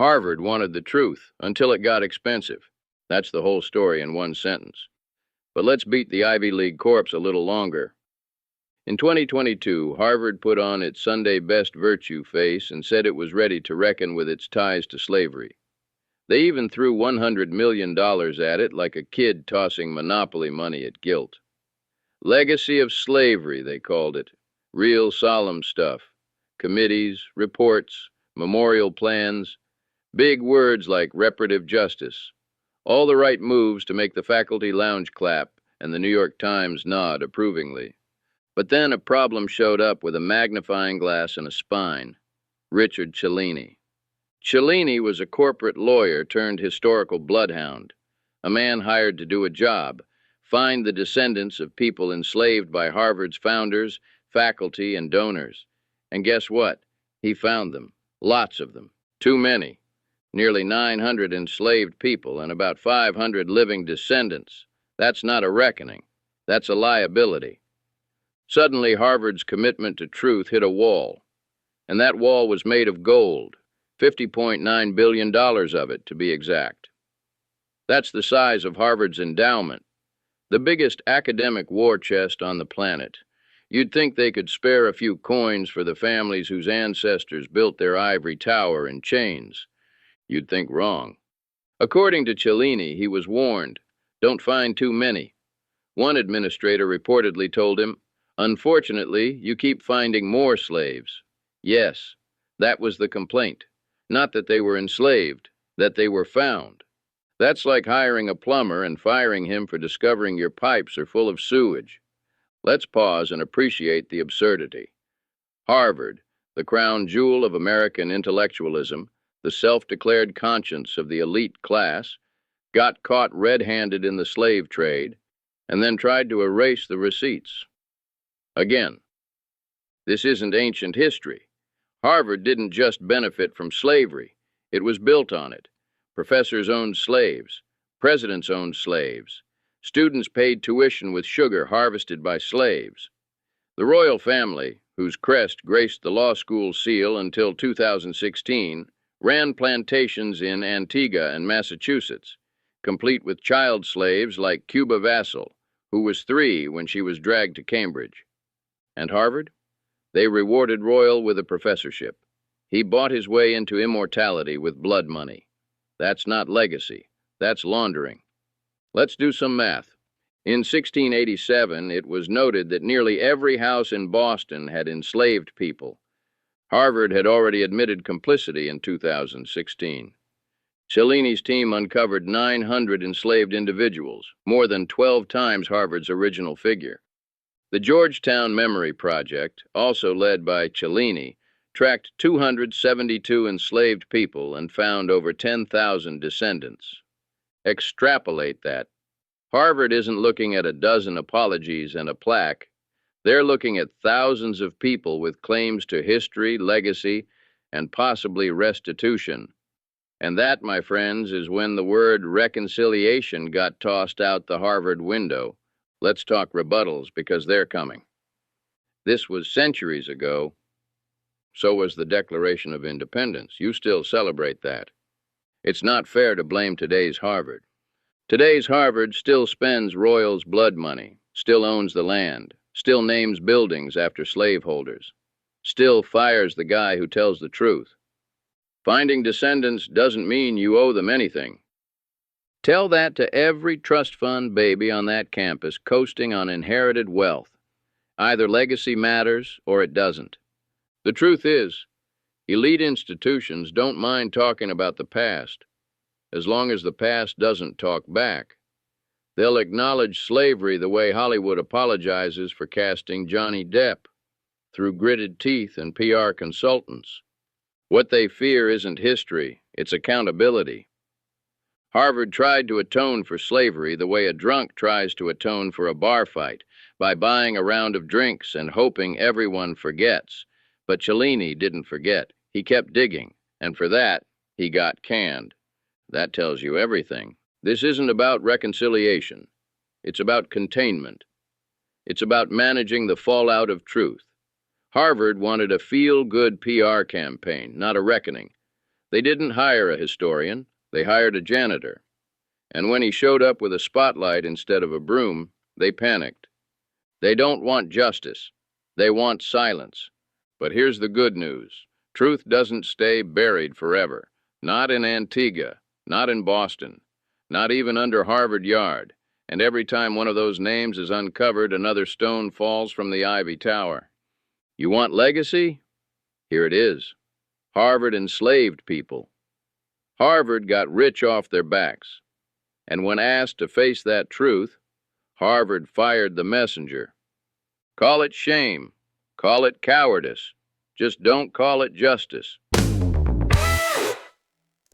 Harvard wanted the truth until it got expensive. That's the whole story in one sentence. But let's beat the Ivy League corpse a little longer. In 2022, Harvard put on its Sunday best virtue face and said it was ready to reckon with its ties to slavery. They even threw $100 million at it like a kid tossing monopoly money at guilt. Legacy of slavery, they called it. Real solemn stuff. Committees, reports, memorial plans, big words like reparative justice. All the right moves to make the faculty lounge clap and the New York Times nod approvingly. But then a problem showed up with a magnifying glass and a spine. Richard Cellini. Cellini was a corporate lawyer turned historical bloodhound, a man hired to do a job, find the descendants of people enslaved by Harvard's founders, faculty, and donors. And guess what? He found them. Lots of them. Too many. Nearly 900 enslaved people and about 500 living descendants. That's not a reckoning. That's a liability. Suddenly, Harvard's commitment to truth hit a wall. And that wall was made of gold. $50.9 billion of it, to be exact. That's the size of Harvard's endowment, the biggest academic war chest on the planet. You'd think they could spare a few coins for the families whose ancestors built their ivory tower in chains. You'd think wrong. According to Cellini, he was warned, don't find too many. One administrator reportedly told him, unfortunately, you keep finding more slaves. Yes, that was the complaint. Not that they were enslaved, that they were found. That's like hiring a plumber and firing him for discovering your pipes are full of sewage. Let's pause and appreciate the absurdity. Harvard, the crown jewel of American intellectualism, the self-declared conscience of the elite class, got caught red-handed in the slave trade, and then tried to erase the receipts. Again, this isn't ancient history. Harvard didn't just benefit from slavery. It was built on it. Professors owned slaves. Presidents owned slaves. Students paid tuition with sugar harvested by slaves. The royal family, whose crest graced the law school seal until 2016, ran plantations in Antigua and Massachusetts, complete with child slaves like Cuba Vassell, who was 3 when she was dragged to Cambridge. And Harvard? They rewarded Royal with a professorship. He bought his way into immortality with blood money. That's not legacy. That's laundering. Let's do some math. In 1687, it was noted that nearly every house in Boston had enslaved people. Harvard had already admitted complicity in 2016. Cellini's team uncovered 900 enslaved individuals, more than 12 times Harvard's original figure. The Georgetown Memory Project, also led by Cellini, tracked 272 enslaved people and found over 10,000 descendants. Extrapolate that. Harvard isn't looking at a dozen apologies and a plaque. They're looking at thousands of people with claims to history, legacy, and possibly restitution. And that, my friends, is when the word reconciliation got tossed out the Harvard window. Let's talk rebuttals, because they're coming. This was centuries ago. So was the Declaration of Independence. You still celebrate that. It's not fair to blame today's Harvard. Today's Harvard still spends Royals' blood money, still owns the land, still names buildings after slaveholders, still fires the guy who tells the truth. Finding descendants doesn't mean you owe them anything. Tell that to every trust fund baby on that campus coasting on inherited wealth. Either legacy matters or it doesn't. The truth is, elite institutions don't mind talking about the past, as long as the past doesn't talk back. They'll acknowledge slavery the way Hollywood apologizes for casting Johnny Depp, through gritted teeth and PR consultants. What they fear isn't history, it's accountability. Harvard tried to atone for slavery the way a drunk tries to atone for a bar fight, by buying a round of drinks and hoping everyone forgets. But Cellini didn't forget. He kept digging, and for that, he got canned. That tells you everything. This isn't about reconciliation. It's about containment. It's about managing the fallout of truth. Harvard wanted a feel-good PR campaign, not a reckoning. They didn't hire a historian, they hired a janitor. And when he showed up with a spotlight instead of a broom, they panicked. They don't want justice. They want silence. But here's the good news. Truth doesn't stay buried forever. Not in Antigua, not in Boston, not even under Harvard Yard. And every time one of those names is uncovered, another stone falls from the Ivy Tower. You want legacy? Here it is. Harvard enslaved people. Harvard got rich off their backs. And when asked to face that truth, Harvard fired the messenger. Call it shame. Call it cowardice. Just don't call it justice.